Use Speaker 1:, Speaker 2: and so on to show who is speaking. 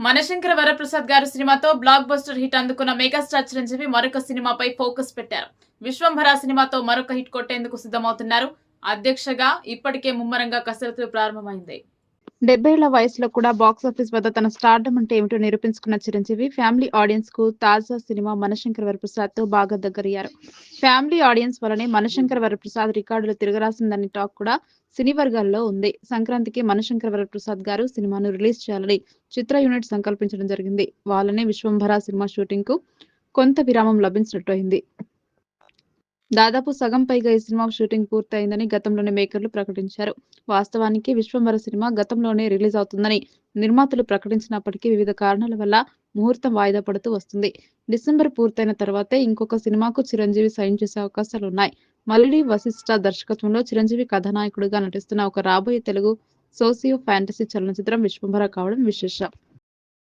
Speaker 1: మనశంకర వరప్రసాద్ గారు సినిమాతో block buster hit అందుకున్న మెగాస్టార్ చిరంజీవి మరొక సినిమాపై ఫోకస్ పెట్టారు. విశ్వంభర సినిమాతో మరొక హిట్ కొట్టేందుకు సిద్ధమవుతున్నారు. అధ్యక్షగా ఇప్పటికే ముమ్మరంగా కసరత్తు ప్రారంభమైంది.
Speaker 2: 70 ఏళ్ల వయసులో కూడా బాక్సాఫీస్ వద్ద తన స్టార్డమ్ అంటే ఏమిటో నిరూపించుకున్న చిరంజీవి ఫ్యామిలీ ఆడియన్స్ కు తాజా సినిమా మనశంకర వరప్రసాద్ తో బాగా దగ్గరయ్యారు. ఫ్యామిలీ ఆడియన్స్ వల్లనే మనశంకర వరప్రసాద్ రికార్డులు తిరగరాసిందని టాక్ కూడా సినీ వర్గాల్లో ఉంది. సంక్రాంతికి మనశంకర వరప్రసాద్ గారు సినిమాను రిలీజ్ చేయాలని చిత్ర యూనిట్ సంకల్పించడం జరిగింది. వాళ్ళనే విశ్వంభర సినిమా షూటింగ్ కు కొంత విరామం లభించినట్టు అయింది. దాదాపు సగం పైగా ఈ సినిమా షూటింగ్ పూర్తయిందని గతంలోనే మేకర్లు ప్రకటించారు. వాస్తవానికి విశ్వంభర సినిమా గతంలోనే రిలీజ్ అవుతుందని నిర్మాతలు ప్రకటించినప్పటికీ వివిధ కారణాల వల్ల ముహూర్తం వాయిదా పడుతూ వస్తుంది. డిసెంబర్ పూర్తయిన తర్వాతే ఇంకొక సినిమాకు చిరంజీవి సైన్ చేసే అవకాశాలున్నాయి. మల్లిడి వశిష్ఠ దర్శకత్వంలో చిరంజీవి కథానాయకుడిగా నటిస్తున్న ఒక రాబోయే తెలుగు సోషియో ఫ్యాంటసీ చలనచిత్రం విశ్వంభర కావడం విశేషం.